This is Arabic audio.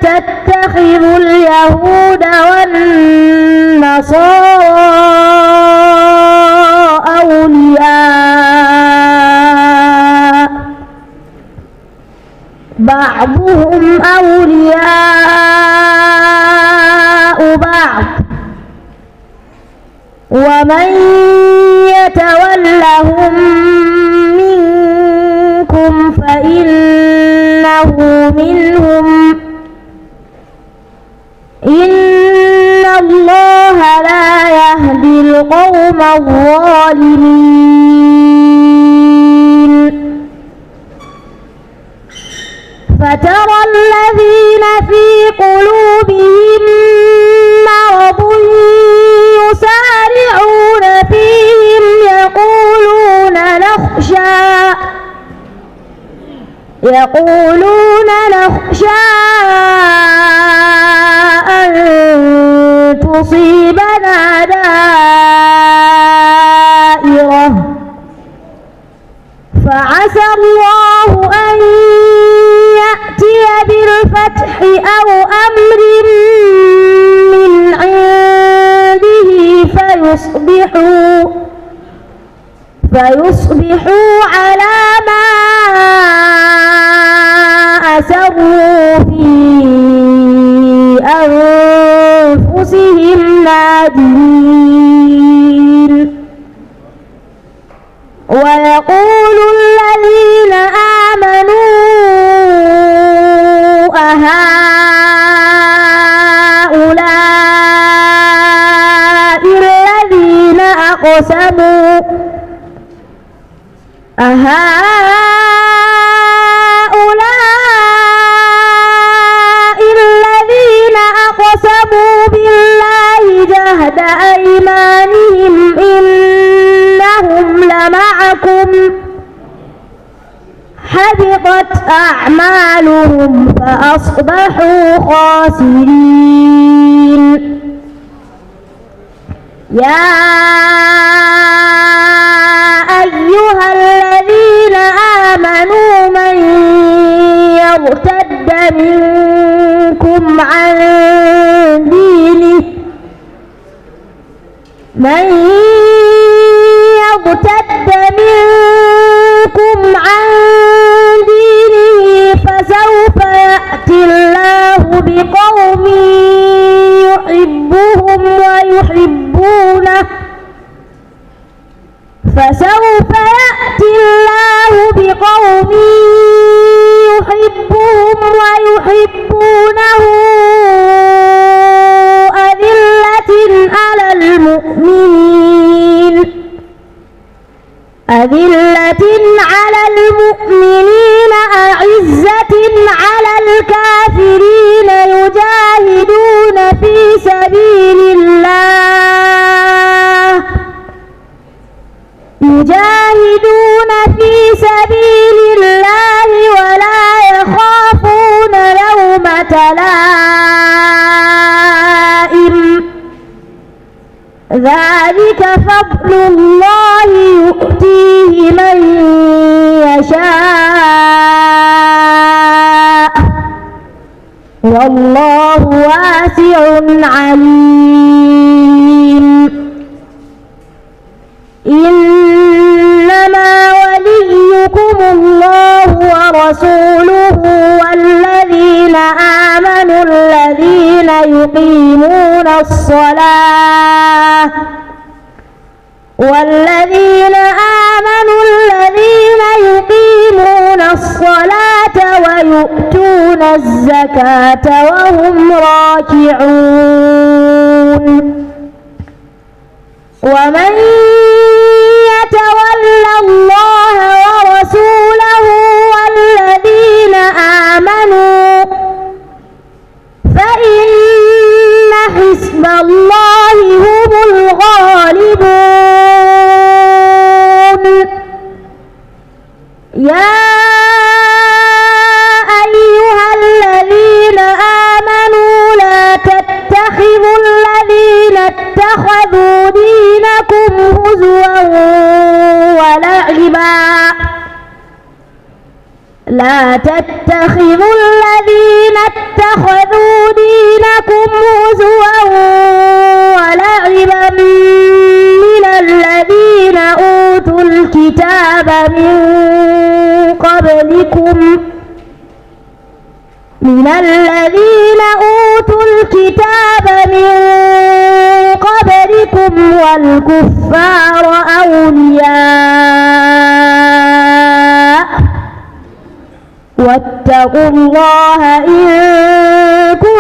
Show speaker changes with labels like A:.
A: تتخذوا اليهود والنصارى أولياء بعضهم أولياء بعض ومن يتولهم منكم فإنه منهم إن الله لا يهدي القوم الظالمين فترى الذين في قلوبهم مرض يسارعون فيهم يقولون نخشى أن تصيبنا دائرة فعسى الله أن يأتي بالفتح أو أمر من عنده فيصبحوا على ما أسروا في أنفسهم نادمين ويقول الذين آمنوا أهؤلاء الذين أقسموا بالله جهد أيمانهم إنهم لمعكم حبطت أعمالهم فأصبحوا خاسرين يا أيها الذين آمنوا من يرتد منكم عن دينه فسوف يأتي الله بقوم يحبهم ويحبونه أذلة على المؤمنين أعزة على الكافرين يجاهدون في سبيل الله ولا يخافون لومة لائم ذلك فضل الله يؤتيه من يشاء والله واسع عليم إنما وليكم الله ورسوله والذين آمنوا الذين يقيمون الصلاة ويؤتون الزكاة وهم راكعون ومن يتول الله ورسوله والذين آمنوا فإن حزب الله هم الغالبون يا أيها الذين آمنوا لا تتخذوا الذين اتخذوا دينكم هزوا ولعبا الكتاب من قبلكم والكفار أولياء واتقوا الله إن كنتم